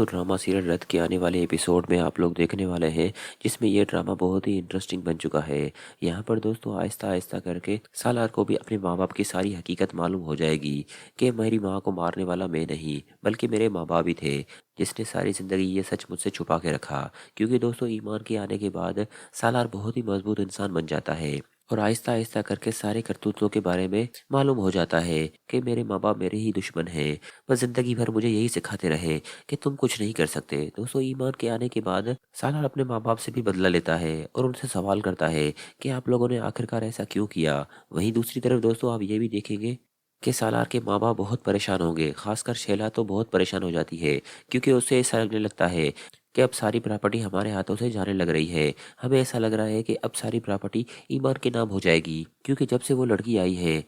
तो drama serial रथ के आने वाले एपिसोड में आप लोग देखने वाले हैं, जिसमें ये ड्रामा बहुत ही इंटरेस्टिंग बन चुका है। यहाँ पर दोस्तों आहिस्ता आहिस्ता करके सालार को भी अपने माँ बाप की सारी हकीकत मालूम हो जाएगी कि मेरी माँ को मारने वाला मैं नहीं बल्कि मेरे माँ बाप ही थे, जिसने सारी ज़िंदगी ये सच मुझसे छुपा के रखा। क्योंकि दोस्तों ईमान के आने के बाद सालार बहुत ही मजबूत इंसान बन जाता है और आहिस्ता आहिस्ता करके सारे करतूतों के बारे में मालूम हो जाता है कि मेरे माँ बाप मेरे ही दुश्मन हैं। बस जिंदगी भर मुझे यही सिखाते रहे कि तुम कुछ नहीं कर सकते। दोस्तों ईमान के आने के बाद सालार अपने माँ बाप से भी बदला लेता है और उनसे सवाल करता है कि आप लोगों ने आखिरकार ऐसा क्यों किया। वहीं दूसरी तरफ दोस्तों आप ये भी देखेंगे कि सालार के माँ बाप बहुत परेशान होंगे, खासकर शैला तो बहुत परेशान हो जाती है क्योंकि उसे ऐसा लगने लगता है कि अब सारी प्रॉपर्टी हमारे हाथों से जाने लग रही है। हमें ऐसा लग रहा है कि अब सारी प्रॉपर्टी ईमान के नाम हो जाएगी, क्योंकि जब से वो लड़की आई है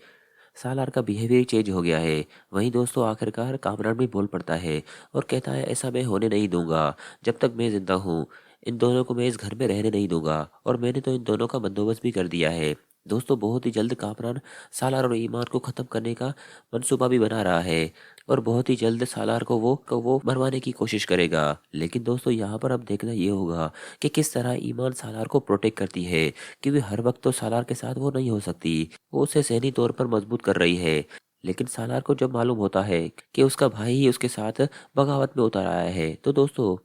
सालार का बिहेवियर चेंज हो गया है। वहीं दोस्तों आखिरकार कामरान भी बोल पड़ता है और कहता है ऐसा मैं होने नहीं दूंगा। जब तक मैं जिंदा हूँ इन दोनों को मैं इस घर में रहने नहीं दूंगा और मैंने तो इन दोनों का बंदोबस्त भी कर दिया है। दोस्तों बहुत ही जल्द कामरान सालार और ईमान को खत्म करने का मंसूबा भी बना रहा है और बहुत ही जल्द सालार को वो मरवाने की कोशिश करेगा। लेकिन दोस्तों यहाँ पर अब देखना ये होगा कि किस तरह ईमान सालार को प्रोटेक्ट करती है, क्योंकि हर वक्त तो सालार के साथ वो नहीं हो सकती। वो उसे ज़हनी तौर पर मजबूत कर रही है, लेकिन सालार को जब मालूम होता है कि उसका भाई ही उसके साथ बगावत में उतर आया है तो दोस्तों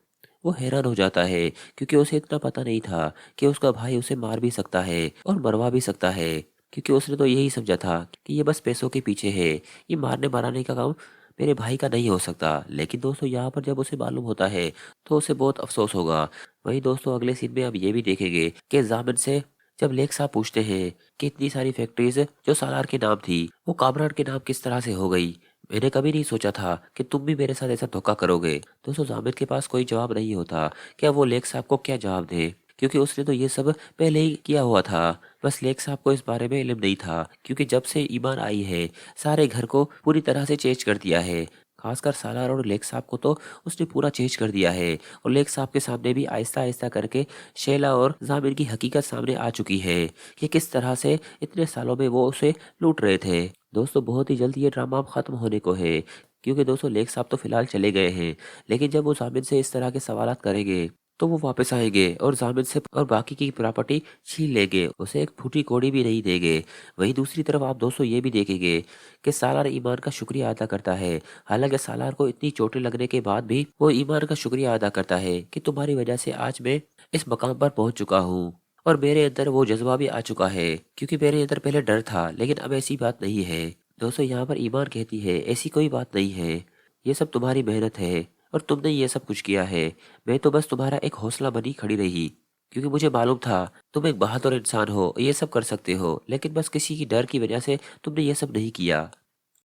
वो हैरान हो जाता है, क्योंकि उसे इतना पता नहीं था कि उसका भाई उसे मार भी सकता है और मरवा भी सकता है। क्योंकि उसने तो यही समझा था कि ये बस पैसों के पीछे है, ये मारने मराने का काम मेरे भाई का नहीं हो सकता। लेकिन दोस्तों यहाँ पर जब उसे मालूम होता है तो उसे बहुत अफसोस होगा। वहीं दोस्तों अगले सीन में अब ये भी देखेंगे कि जामिन से जब लेख साहब पूछते हैं कि इतनी सारी फैक्ट्रीज जो सालार के नाम थी वो कामरान के नाम किस तरह से हो गई, मैंने कभी नहीं सोचा था कि तुम भी मेरे साथ ऐसा धोखा करोगे। दोस्तों जामिद के पास कोई जवाब नहीं होता क्या वो लेख साहब को क्या जवाब दे, क्योंकि उसने तो ये सब पहले ही किया हुआ था। बस लेख साहब को इस बारे में इल्म नहीं था, क्योंकि जब से ईमान आई है सारे घर को पूरी तरह से चेंज कर दिया है। खासकर सालार और लेख साहब को तो उसने पूरा चेंज कर दिया है और लेख साहब के सामने भी आहिस्ता आहिस्ता करके शैला और जामिन की हकीकत सामने आ चुकी है कि किस तरह से इतने सालों में वो उसे लूट रहे थे। दोस्तों बहुत ही जल्द ये ड्रामा अब खत्म होने को है, क्योंकि दोस्तों लेख साहब तो फिलहाल चले गए हैं, लेकिन जब वो जामिन से इस तरह के सवालात करेंगे तो वो वापस आएंगे और जामिन से और बाकी की प्रॉपर्टी छीन लेंगे, उसे एक फूटी कौड़ी भी नहीं देंगे। वहीं दूसरी तरफ आप दोस्तों ये भी देखेंगे कि सालार ईमान का शुक्रिया अदा करता है। हालांकि सालार को इतनी चोटें लगने के बाद भी वो ईमान का शुक्रिया अदा करता है कि तुम्हारी वजह से आज मैं इस मकाम पर पहुंच चुका हूँ और मेरे अंदर वो जज्बा भी आ चुका है, क्योंकि मेरे अंदर पहले डर था लेकिन अब ऐसी बात नहीं है। दोस्तों यहाँ पर ईमान कहती है ऐसी कोई बात नहीं है, ये सब तुम्हारी मेहनत है और तुमने ये सब कुछ किया है। मैं तो बस तुम्हारा एक हौसला बनी खड़ी रही, क्योंकि मुझे मालूम था तुम एक बहादुर इंसान हो, ये सब कर सकते हो, लेकिन बस किसी की डर की वजह से तुमने ये सब नहीं किया।